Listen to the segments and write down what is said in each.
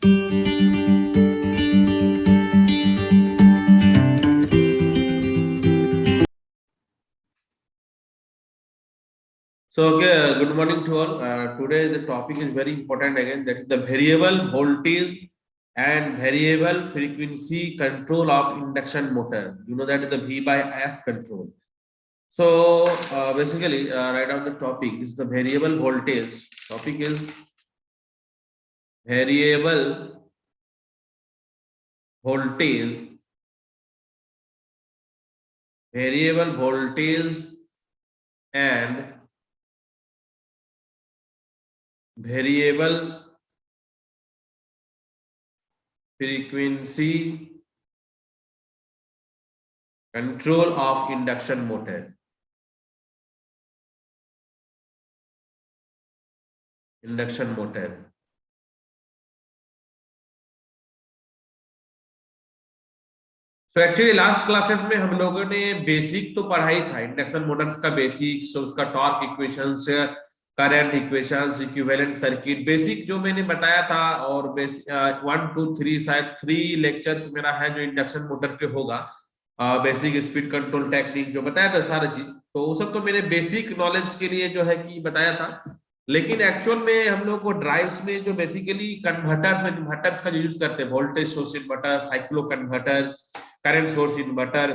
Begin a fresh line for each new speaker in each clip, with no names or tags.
So, okay, good morning to all. Today the topic is very important again. That is the variable voltage and variable frequency control of induction motor. You know that is the V by F control. So basically, write down the topic. This is the variable voltage. Topic is variable voltage, variable voltage and variable frequency control of induction motor. Induction motor. तो actually last classes में हम लोगों ने basic तो पढ़ाई था, induction Motors का basics, उसका torque equations, current equations, equivalent circuit, basic जो मैंने बताया था। और 1 2 3 शायद 3 लेक्चर्स मेरा है जो इंडक्शन मोटर पे होगा। बेसिक स्पीड कंट्रोल टेक्निक जो बताया था सारा चीज, तो वो सब तो मैंने बेसिक नॉलेज के लिए जो है कि बताया था। लेकिन एक्चुअल में हम लोग को ड्राइव्स में जो बेसिकली कन्वर्टर्स का यूज करते हैं, voltage source inverter, cyclo converters, current source inverter,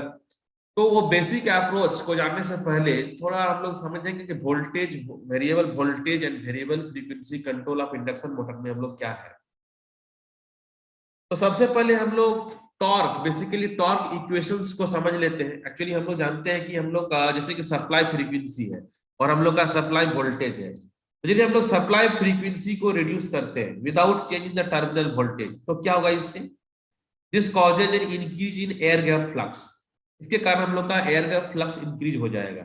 तो वो बेसिक अप्रोच को जानने से पहले थोड़ा हम लोग समझेंगे कि voltage, variable voltage and variable frequency control of induction motor में हम लोग क्या है। तो सबसे पहले हम लोग टॉर्क, बेसिकली टॉर्क इक्वेशंस को समझ लेते हैं। एक्चुअली हम लोग जानते हैं कि हम लोग का जैसे कि सप्लाई फ्रीक्वेंसी है और हम लोग का सप्लाई वोल्टेज है। तो यदि हम लोग सप्लाई फ्रीक्वेंसी को रिड्यूस करते हैं without changing the terminal voltage, तो क्या होगा इससे? This causes an increase in air gap flux. इसके कारण हम लोग का एयर गैप फ्लक्स इंक्रीज हो जाएगा।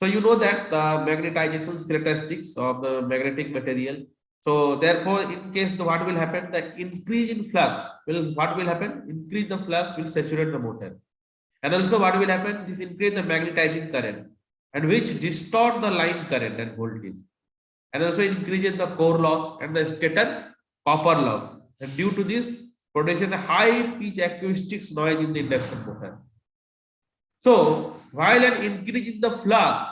So you know that the magnetization characteristics of the magnetic material. So therefore, in case the what will happen, the increase in flux will, what will happen? Increase the flux will saturate the motor, and also what will happen? This increase the magnetizing current, and which distort the line current and voltage, and also increases the core loss and the stator copper loss, and due to this produces a high pitch acoustics noise in the induction motor. So while an increase in the flux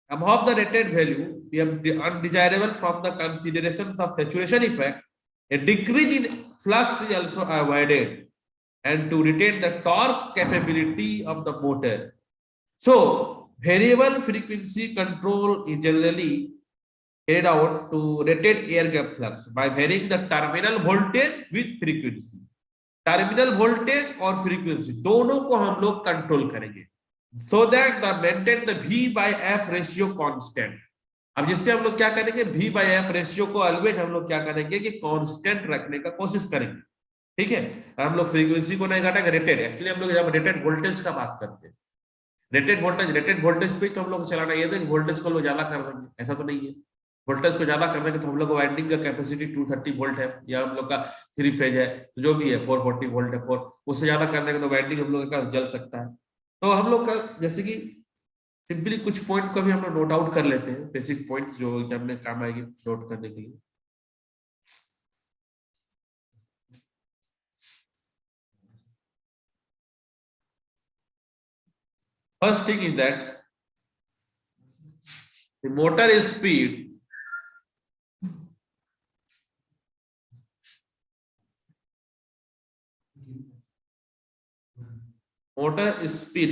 above the rated value we have undesirable from the considerations of saturation effect, a decrease in flux is also avoided, and to retain the torque capability of the motor. So variable frequency control is generally carried out to rated air gap flux by varying the terminal voltage with frequency. Terminal voltage और frequency दोनों को हम लोग control करेंगे, so that the maintain the V by F ratio constant. अब जिससे हम लोग क्या करेंगे, V by F रेशियो को ऑलवेज हम लोग क्या करेंगे कि कांस्टेंट रखने का कोशिश करेंगे। ठीक है, हम लोग फ्रीक्वेंसी को नहीं घटाएंगे, रेटेड। एक्चुअली हम लोग जब रेटेड वोल्टेज का बात करते हैं, रेटेड वोल्टेज पे तो हम लोग चलाना, ये नहीं वोल्टेज को लोग ज्यादा कर देंगे, ऐसा तो नहीं है। वोल्टेज को ज्यादा करने के तो हम लोग वाइंडिंग का कैपेसिटी 230 वोल्ट है, या हम लोग का 3 फेज है, जो भी है 440 वोल्ट है, 4 उससे ज्यादा करने के तो वाइंडिंग हम लोग का जल सकता है। तो हम लोग का जैसे कि सिंपली कुछ पॉइंट को भी हम लोग नोट आउट कर लेते हैं, बेसिक पॉइंट जो एग्जाम में काम आएगी नोट करने के लिए। First thing is that the motor speed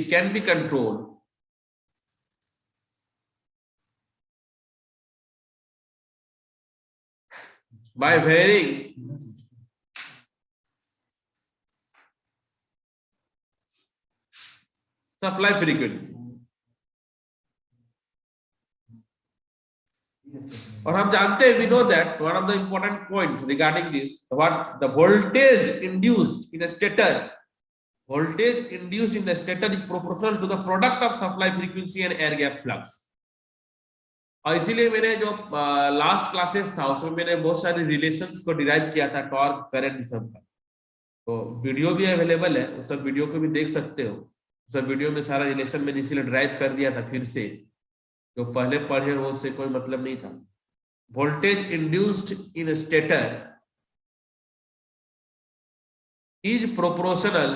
can be controlled by varying supply frequency. और हम जानते हैं, we know that one of the important point regarding this, what the voltage induced in a stator, voltage induced in the stator is proportional to the product of supply frequency and air gap flux. और इसीलिए मैंने जो last classes था उसमें मैंने बहुत सारे relations को डिराइव किया था, टॉर्क, करंट, सब का। तो वीडियो भी अवेलेबल है, उस सब वीडियो को भी देख सकते हो। उस सब वीडियो में सारा रिलेशन मैंने इसीलिए ड्राइव कर दिया था फिर से, जो पहले पढ़े हो उससे कोई मतलब नहीं था। Voltage induced in stator is proportional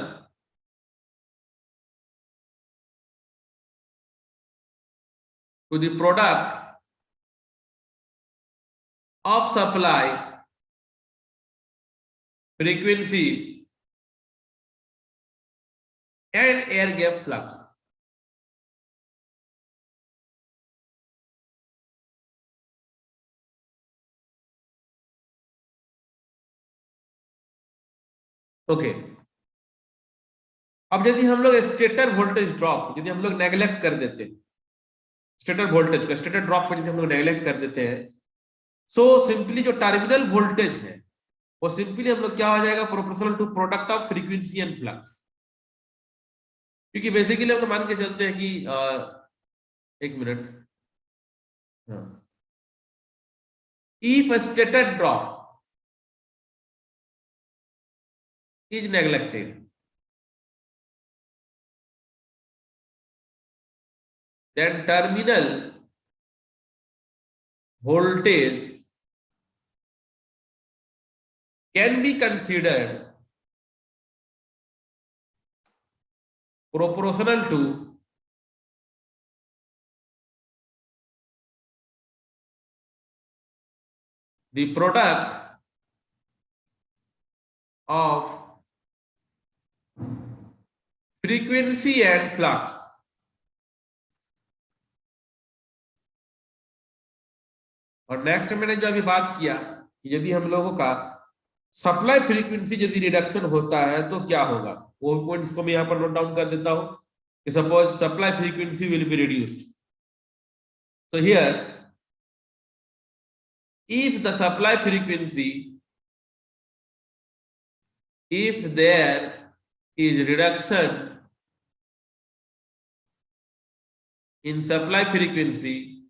to the product of supply frequency and air gap flux. Okay, अब यदि हम लोग स्टेटर वोल्टेज ड्रॉप यदि हम लोग नेग्लेक्ट कर देते हैं, स्टेटर वोल्टेज को स्टेटर ड्रॉप को यदि हम लोग नेग्लेक्ट कर देते हैं, सो सिंपली जो टर्मिनल वोल्टेज है वो सिंपली हम लोग क्या हो जाएगा, proportional to product of frequency and flux. क्योंकि बेसिकली हम लोग मान के चलते हैं कि एक minute, if stator drop is neglected, then terminal voltage can be considered proportional to the product of frequency and flux। और नेक्स्ट मैंने जो अभी बात किया कि यदि हम लोगों का सप्लाई फ्रीक्वेंसी यदि रिडक्शन होता है तो क्या होगा, वो पॉइंट्स को मैं यहां पर नोट डाउन कर देता हूं कि suppose supply frequency will be reduced, so here if the supply frequency, if there is reduction in supply frequency,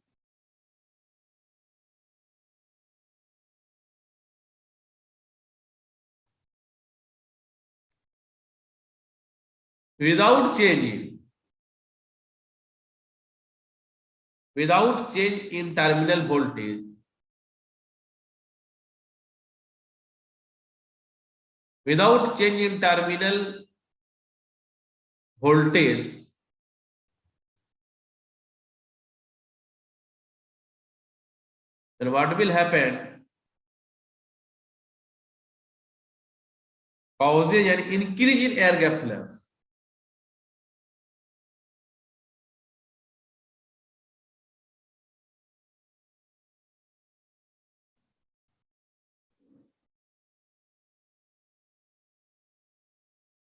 without change in terminal voltage, without change in terminal voltage, then what will happen, causes an increase in air gap flux।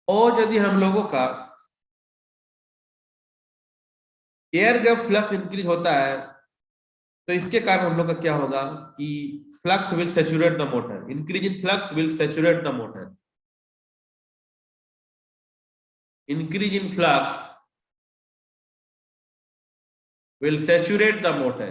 और यदि हम लोगों का air gap flux increase होता है तो इसके कारण हम लोग का क्या होगा कि flux will saturate the motor, increase in flux will saturate the motor, increase in flux will saturate the motor।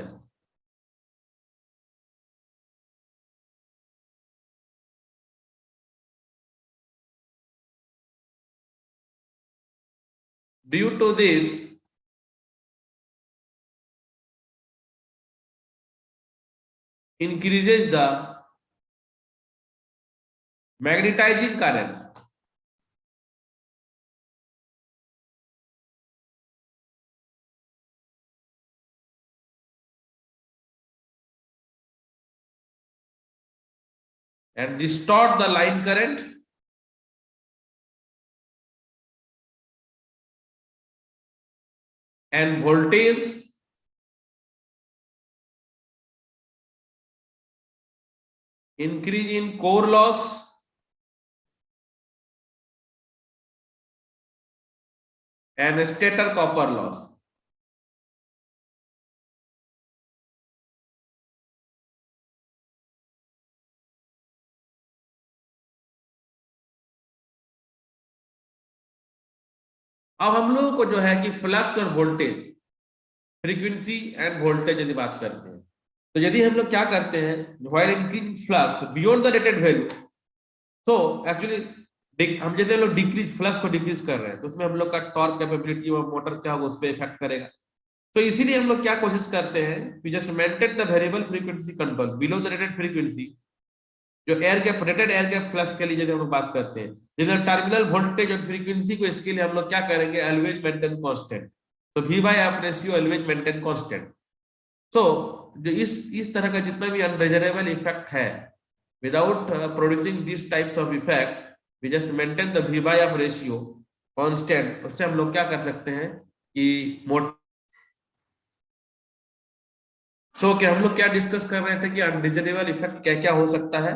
Due to this, increases the magnetizing current, and distort the line current and voltage increase in core loss and stator copper loss। अब हम लोगों को जो है कि flux और voltage, frequency end voltage यदि बात करते हैं तो यदि हम लोग क्या करते हैं, while increase flux beyond the rated value, तो एक्चुअली हम जैसे लोग डिक्रीज फ्लक्स को डिक्रीज कर रहे हैं तो उसमें हम लोग का टॉर्क कैपेबिलिटी और मोटर क्या होगा उस पर इफेक्ट करेगा। तो इसीलिए हम लोग क्या कोशिश करते हैं, we just maintain the variable frequency control below the rated frequency जो air gap rated air gap flux के लिए जैसे हम लोग बात करते हैं, जैसे टर्मिनल वोल्टेज और फ्रीक्वेंसी को इसके लिए हम लोग क्या करेंगे, ऑलवेज मेंटेन कांस्टेंट। तो V by F ratio always maintain constant. So जो इस तरह का जितना भी अनडिजायरेबल इफेक्ट है, without producing this types of effect, we just maintain the V by F ratio constant. उससे हम लोग क्या कर सकते हैं कि कि हम लोग क्या डिस्कस कर रहे थे कि अनडिजायरेबल इफेक्ट क्या क्या हो सकता है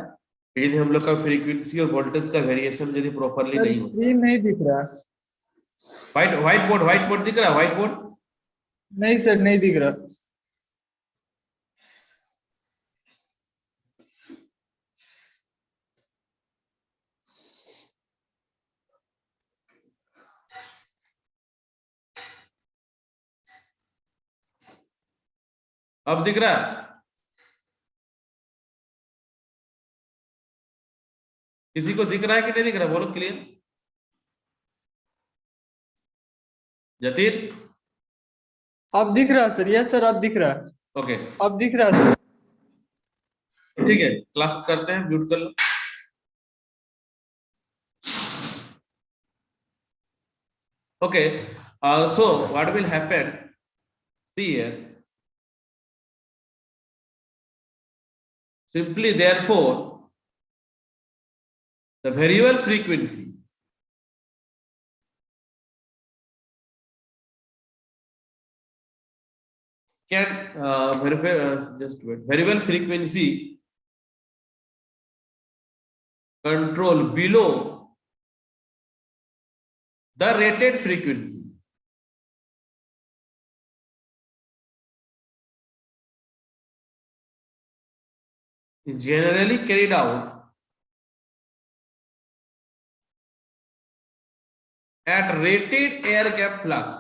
यदि हम लोग का फ्रीक्वेंसी और वोल्टेज का वेरिएशन यदि प्रॉपरली
सर
नहीं हो।
स्क्रीन नहीं दिख रहा।
व्हाइट बोर्ड दिख रहा है? व्हाइट बोर्ड
नहीं सर, नहीं दिख रहा।
अब दिख रहा है? किसी को दिख रहा है कि नहीं दिख रहा, बोलो क्लियर। जतिन?
अब दिख रहा सर, यस सर, अब दिख रहा।
ओके
अब दिख रहा सर।
ठीक है, क्लास करते हैं, म्यूट कर लो। Okay, so what will happen, see here, simply therefore the variable frequency can just wait, variable frequency control below the rated frequency is generally carried out at rated air gap flux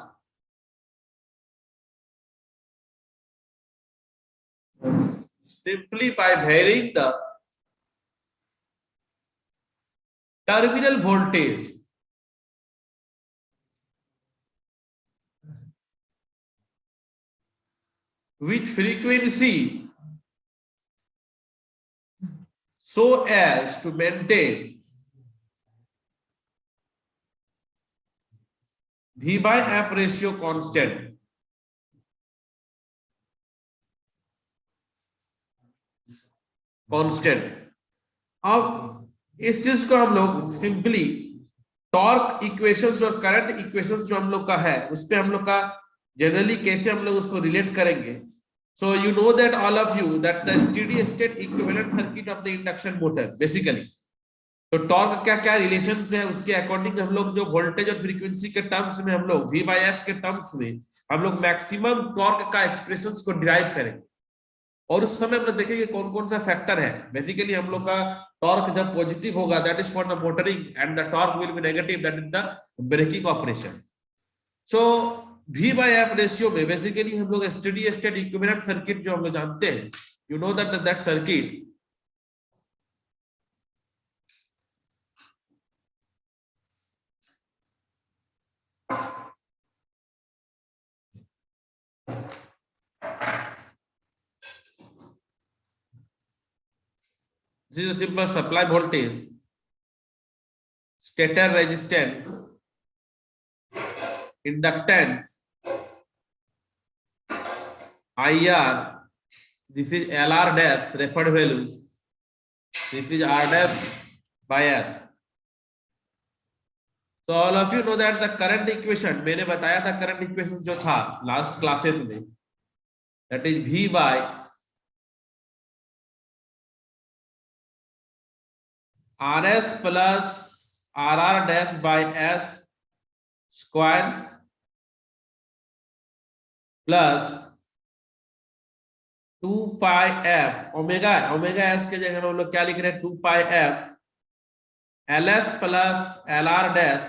simply by varying the terminal voltage with frequency so as to maintain V by F ratio constant. अब इस चीज को हम लोग simply torque equations और current equations जो हम लोग का है उस पे हम लोग का जनरली कैसे हम लोग उसको रिलेट करेंगे। So you know that all of you that the steady state equivalent circuit of the induction motor basically, तो टॉर्क क्या क्या रिलेशन है उसके अकॉर्डिंग हम लोग जो वोल्टेज और फ्रीक्वेंसी के टर्म्स में हम लोग V बाय एफ के टर्म्स में हम लोग मैक्सिमम टॉर्क का एक्सप्रेशंस को डिराइव करेंगे। और उस समय हम लोग देखेंगे कौन कौन सा फैक्टर है। बेसिकली हम लोग का टॉर्क जब पॉजिटिव होगा that is for the motoring and the torque will be negative that is the braking operation. So V by F ratio में बेसिकली हम लोग स्टेडी स्टेट इक्विवेलेंट सर्किट जो हम लोग जानते हैं, you know that circuit this is a simple supply voltage, stator resistance, inductance, IR, this is LR dash referred values, this is R dash by S. So all of you know that the current equation, मैंने बताया था current equation जो था last classes में, that is V by RS plus RR dash by S square plus 2 pi f omega s के जगह हम लोग क्या लिख रहे हैं 2 pi f ls plus lr dash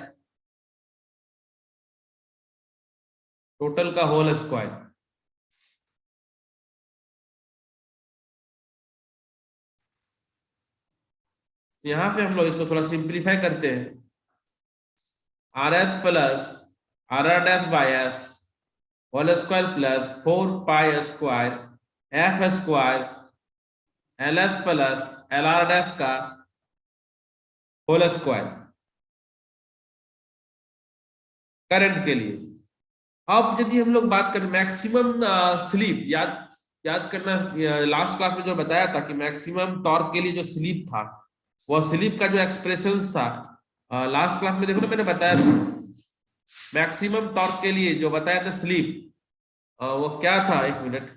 total का होल स्क्वायर। यहां से हम लोग इसको थोड़ा सिंप्लीफाई करते हैं, RS plus RR dash by S whole square plus 4 pi square F square LS plus L are dash का होल स्क्वायर करंट के लिए। अब यदि हम लोग बात करें मैक्सिमम स्लीप, याद करना, लास्ट क्लास में जो बताया था कि मैक्सिमम टॉर्क के लिए जो स्लीप था, वह स्लीप का जो एक्सप्रेशन था लास्ट क्लास में, देखो ना मैंने बताया था मैक्सिमम टॉर्क के लिए जो बताया था स्लीप, वो क्या था, एक मिनट,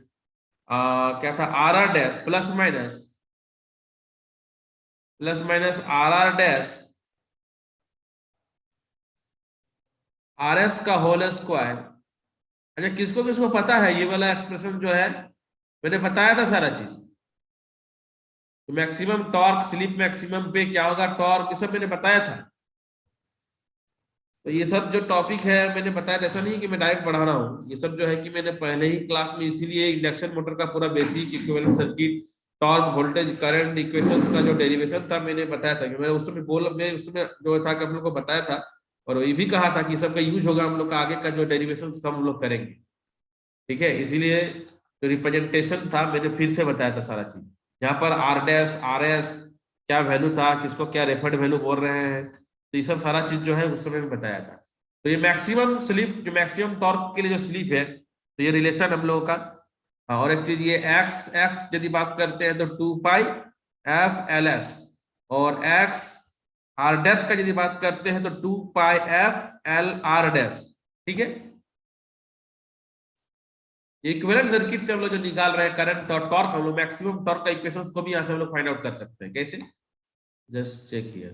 क्या था, R are dash plus minus R are dash R S का होल स्क्वायर। अच्छा, किसको किसको पता है ये वाला एक्सप्रेशन जो है, मैंने बताया था सारा चीज। तो मैक्सिमम टॉर्क स्लिप मैक्सिमम पे क्या होगा, टॉर्क, ये सब मैंने बताया था। तो ये सब जो टॉपिक है मैंने बताया था, ऐसा नहीं कि मैं डायरेक्ट पढ़ा रहा हूँ, ये सब जो है कि मैंने पहले ही क्लास में, इसीलिए इंडक्शन मोटर का पूरा basic equivalent circuit, torque, voltage, current equations का जो डेरिवेशन था मैंने बताया था कि मैं उस समय जो था कि हम लोग को बताया था, और ये भी कहा था कि सब का यूज होगा हम लोग का आगे का जो डेरिवेशन हम लोग करेंगे। ठीक है, इसीलिए जो रिप्रेजेंटेशन था मैंने फिर से बताया था सारा चीज। यहाँ पर आर डैश आर एस क्या वैल्यू था, किसको क्या रेफर्ड वैल्यू बोल रहे हैं, तो ये सब सारा चीज जो है उस समय में बताया था। तो ये मैक्सिमम स्लीप, जो मैक्सिमम टॉर्क के लिए जो स्लीप है, तो ये रिलेशन हम लोगों का। हाँ, और एक चीज ये एक्स एक्स यदि बात करते हैं तो 2 पाई एफ एल एस, और एक्स आर डैश का यदि बात करते हैं तो 2 pi F l are dash. ठीक है, इक्विवेलेंट सर्किट से हम लोग जो निकाल रहे हैं करंट और टॉर्क, हम लोग मैक्सिमम टॉर्क का इक्वेशंस को भी यहां से हम लोग फाइंड आउट कर सकते हैं। कैसे, just check here.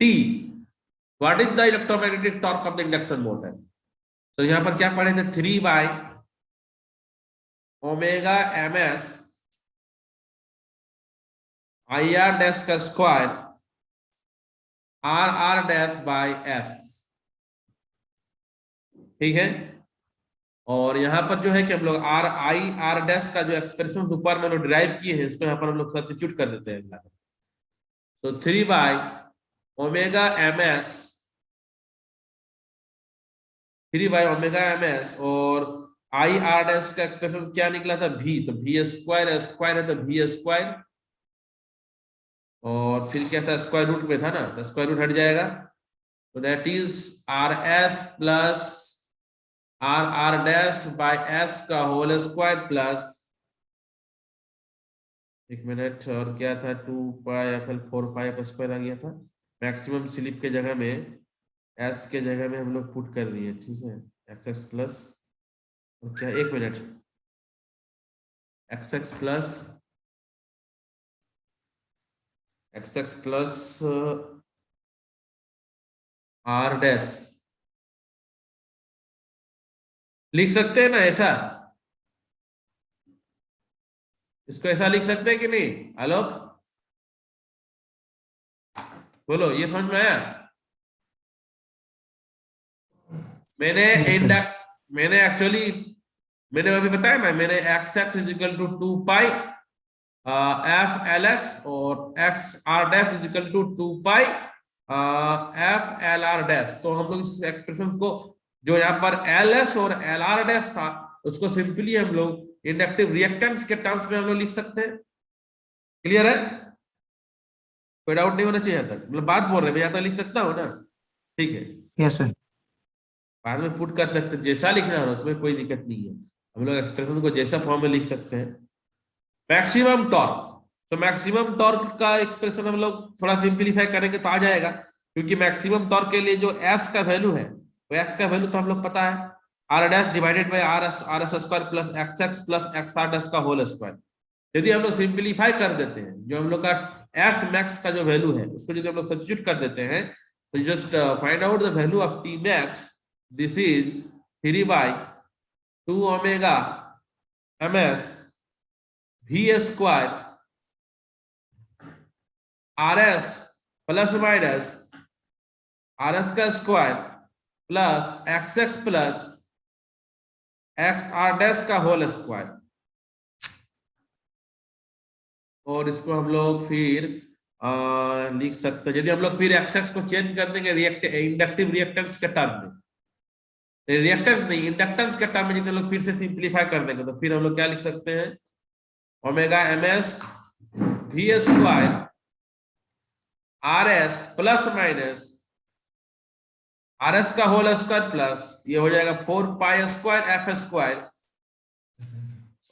T, what is the electromagnetic torque of the induction motor. तो यहां पर क्या पढ़े थे, 3/ओमेगा m s i r dash का square r are dash by s. ठीक है, और यहाँ पर जो है कि हम लोग आर आई आर डैश का जो एक्सप्रेशन ऊपर में लोग डिराइव किए हैं, उसको यहाँ पर हम लोग सब्स्टिट्यूट कर देते हैं। तो 3/ओमेगा एम एस, 3/ओमेगा एम एस, और आई आर डैश का एक्सप्रेशन क्या निकला था, भी, तो भी स्क्वायर, स्क्वायर है तो भी स्क्वायर, और फिर क्या था, स्क्वायर रूट में था ना, तो स्क्वायर रूट हट जाएगा, तो that is R F plus R are dash by S का होल स्क्वायर प्लस, एक मिनट, और क्या था, 2 pi F L 4 pi F square आ गया था। मैक्सिमम स्लिप के जगह में एस के जगह में हम लोग पुट कर दिए। ठीक है, एक्स एक्स प्लस, क्या, एक minute, X x plus R dash लिख सकते हैं ना ऐसा, इसको ऐसा लिख सकते हैं कि नहीं आलोक, बोलो, ये समझ में आया। मैंने इंडक्ट, मैंने एक्चुअली, मैंने अभी बताया ना, मैंने x x is equal to 2 pi F l s, और x are dash is equal to 2 pi F l are dash. तो हम लोग इस एक्सप्रेशन को, जो यहाँ पर एल एस और एल आर डैश था, उसको सिंपली हम लोग इंडक्टिव रिएक्टेंस के टर्म्स में हम लोग लिख सकते हैं। क्लियर है, कोई डाउट नहीं होना चाहिए यहाँ तक, मतलब बात बोल रहे हैं, मैं यहाँ तक लिख सकता हूँ ना। ठीक है,
यस सर।
बाद में पुट कर सकते हैं, जैसा लिखना है उसमें कोई दिक्कत नहीं है, हम लोग एक्सप्रेशन को जैसा फॉर्म में लिख सकते हैं। मैक्सिमम टॉर्क, तो मैक्सिमम टॉर्क का एक्सप्रेशन हम लोग थोड़ा सिंपलीफाई करेंगे तो आ जाएगा, क्योंकि मैक्सिमम टॉर्क के लिए जो एस का वैल्यू है, वो एस का वैल्यू तो हम लोग पता है, R dash divided by R S square plus x x plus x are dash का होल स्क्वायर। यदि हम लोग सिंपलीफाई कर देते हैं, जो हम लोग का एस मैक्स का जो वैल्यू है उसको यदि हम लोग सब्स्टिट्यूट कर देते हैं, तो just find out the value of t max, this is 3/2 omega M s भी square R S plus minus R S का square plus x x plus x are dash का होल स्क्वायर। और इसको हम लोग फिर लिख सकते हैं, यदि हम लोग फिर एक्स एक्स को चेंज कर देंगे इंडक्टिव रिएक्टेंस के टर्म में, रिएक्टेंस नहीं, इंडक्टेंस के टर्म में यदि हम लोग फिर से सिंप्लीफाई कर देंगे तो फिर हम लोग क्या लिख सकते हैं, omega M S V square R S plus minus R S का होल स्क्वायर प्लस ये हो जाएगा 4 पाई स्क्वायर एफ स्क्वायर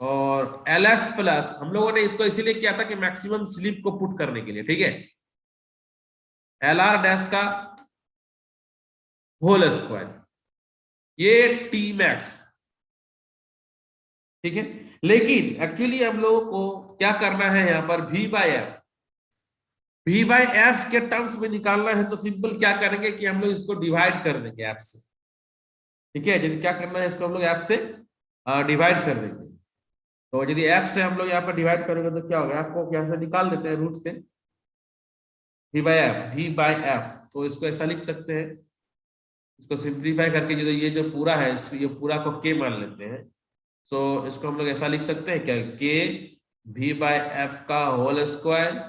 और एल एस प्लस, हम लोगों ने इसको इसीलिए किया था कि मैक्सिमम स्लिप को पुट करने के लिए, ठीक है, एल आर डैश का होल स्क्वायर, ये टी मैक्स, ठीक है। लेकिन एक्चुअली हम लोगों को क्या करना है यहाँ पर V by F, V by F के टर्म्स में निकालना है तो सिंपल क्या करेंगे कि हम लोग इसको डिवाइड कर देंगे एफ से, ठीक है। यदि क्या करना है इसको हम लोग एफ से डिवाइड कर देंगे, तो यदि एफ से हम लोग यहाँ पर डिवाइड करेंगे तो क्या होगा, एफ को यहाँ से निकाल देते हैं रूट से, V by F, V by F, तो इसको ऐसा लिख सकते हैं, इसको सिंप्लीफाई करके जो ये जो पूरा है इसको ये पूरा को के मान लेते हैं, सो इसको हम लोग ऐसा लिख सकते हैं क्या, के वी बाय एफ का whole square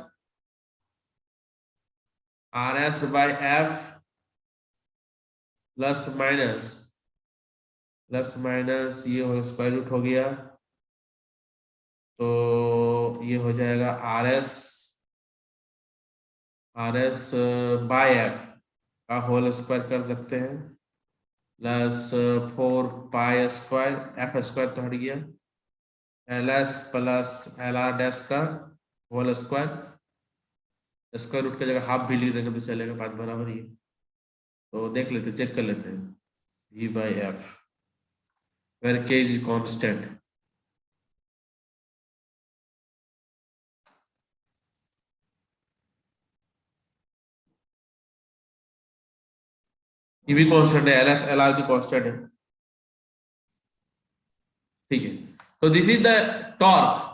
are S by F plus minus ये हो स्क्वायर रूट हो गया, तो ये हो जाएगा आर एस बाय एफ का होल स्क्वायर कर सकते हैं plus 4 pi square F square तो हट गया, L S plus L are dash का होल स्क्वायर, स्क्वायर रूट की जगह हाफ भी लिख देंगे तो चलेगा, बात बराबर ही है। तो देख लेते, चेक कर लेते हैं, वी बाई एफ वेयर के इज कांस्टेंट, ये भी कांस्टेंट है, एल एस एल आर भी कांस्टेंट है, ठीक है। तो दिस इज द टॉर्क,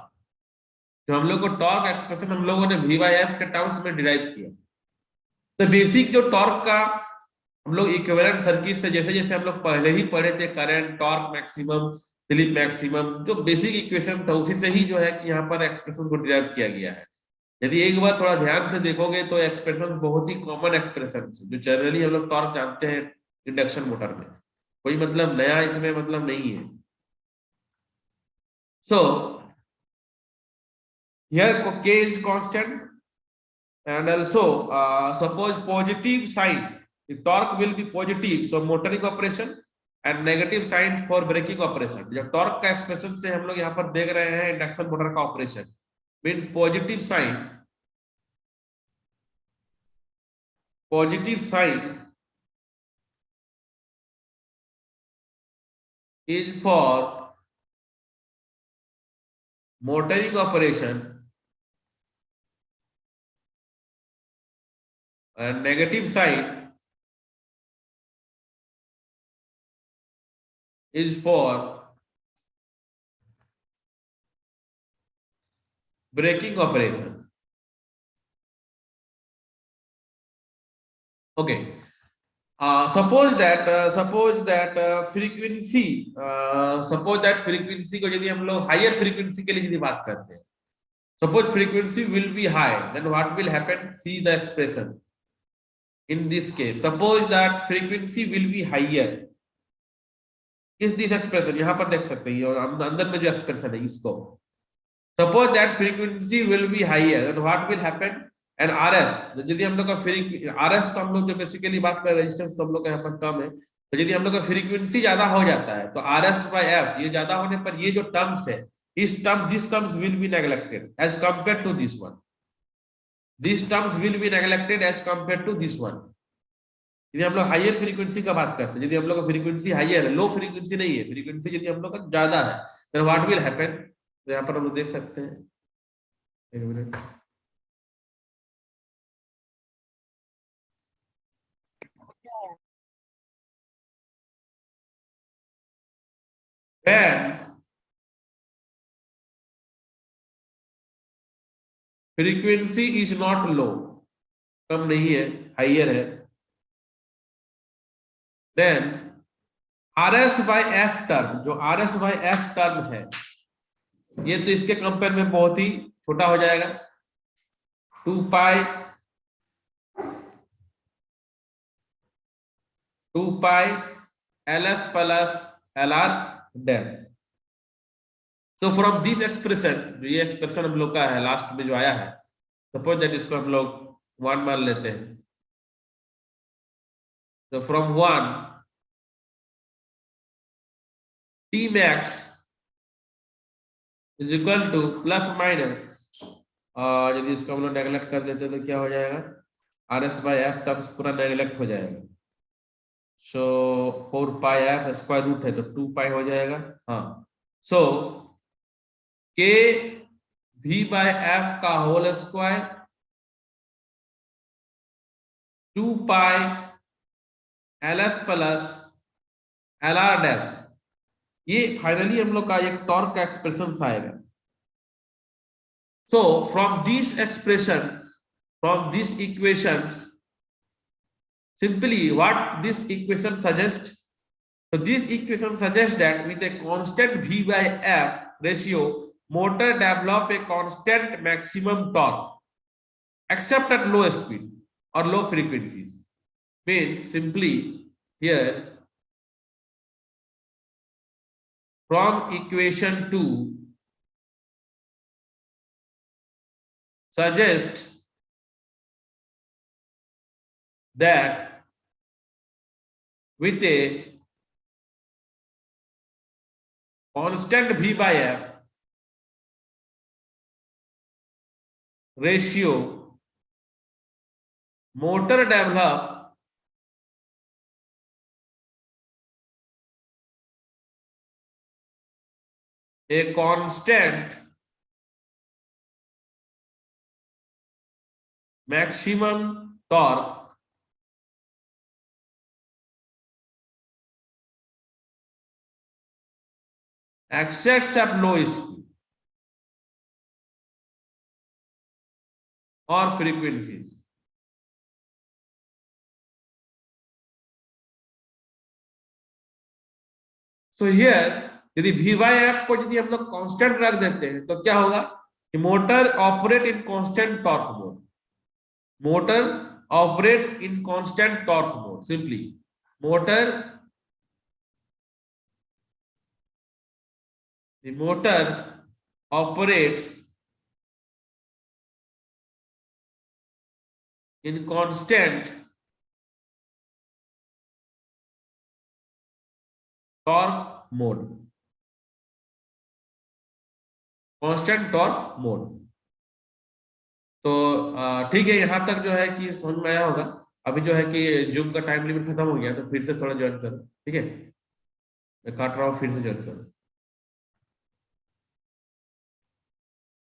जो हम लोग को टॉर्क एक्सप्रेशन हम लोगों ने वी बाई एफ के टर्म्स में डिराइव किया। तो बेसिक जो टॉर्क का हम लोग इक्विवेलेंट सर्किट से जैसे जैसे हम लोग पहले ही पढ़े थे, current, torque maximum, slip maximum, जो बेसिक इक्वेशन था उसी से ही जो है कि यहाँ पर एक्सप्रेशन को डिराइव किया गया है। यदि एक बार थोड़ा ध्यान से देखोगे तो एक्सप्रेशन बहुत ही कॉमन एक्सप्रेशन जो जनरली हम लोग टॉर्क जानते हैं इंडक्शन मोटर में, कोई मतलब नया इसमें मतलब नहीं है। So here k is constant and also suppose positive sign, the torque will be positive, so motoring operation and negative signs for braking operation। जब टॉर्क का एक्सप्रेशन से हम लोग यहाँ पर देख रहे हैं इंडक्शन मोटर का operation, means positive sign is for motoring operation and negative sign is for braking operation। Okay, suppose that frequency को यदि हम लोग हायर फ्रीक्वेंसी के लिए यदि बात करते हैं, suppose frequency will be high, then what will happen, see the expression in this case, suppose that frequency will be higher, is this expression यहाँ पर देख सकते हैं और अंदर में जो एक्सप्रेशन है इसको, suppose that frequency will be higher, then what will happen, and R S, यदि हम लोग का आर एस तो हम लोग जो बेसिकली बात कर रेजिस्टेंस तो हम लोग का यहाँ पर कम है, तो यदि हम लोग का फ्रीक्वेंसी ज्यादा हो जाता है तो आर एस बाई एफ ये ज्यादा होने पर ये जो टर्म्स है this terms will be neglected as compare to this one, this terms will be neglected as compare to this one. यदि हम लोग हायर फ्रीक्वेंसी का बात करते हैं, यदि हम लोग का फ्रीक्वेंसी हायर है, लो फ्रीक्वेंसी नहीं है, फ्रीक्वेंसी यदि हम लोग का ज्यादा है, तो व्हाट विल हैपन, तो यहाँ पर हम लोग देख सकते हैं, एक minute, frequency is not low, कम नहीं है, हाइयर है, then r s by f term, जो r s by f term है ये तो इसके कंपेयर में बहुत ही छोटा हो जाएगा, 2 पाई ls plus lr dash। So from this expression, जो ये एक्सप्रेशन हम लोग का है लास्ट में जो आया है, सपोज दैट इसको हम लोग 1 मान लेते हैं। तो from 1 t max is equal two plus minus, और यदि इसको हम लोग नेगलेक्ट कर देते तो क्या हो जाएगा, rs बाई एफ टर्म्स पूरा नेगलेक्ट हो जाएगा। सो 4 पाई एफ स्क्वायर रूट है तो 2 पाई हो जाएगा। हाँ, सो के v बाय एफ का होल स्क्वायर 2 पाई ls प्लस lr डैश, ये फाइनली हम लोग का एक टॉर्क का एक्सप्रेशन आएगा। So from this expressions, from this equations, simply what this equation suggests, so this equation suggests that with a constant v by f ratio, motor develop a constant maximum torque except at low speed or low frequencies। Means simply here from equation 2 suggest that with a constant v by f ratio, motor develop a constant maximum torque except at low speed or frequencies। So here यदि we by F को यदि हम लोग constant रख देते हैं तो क्या होगा कि motor operate in constant torque mode, motor operate in constant torque mode. Simply motor, the motor operates in constant torque mode, constant torque mode. तो ठीक है, यहां तक जो है कि समझ में आया होगा। अभी जो है कि जूम का टाइम लिमिट खत्म हो गया तो फिर से थोड़ा ज्वाइन करो, ठीक है, मैं काट रहा हूँ, फिर से ज्वाइन करो।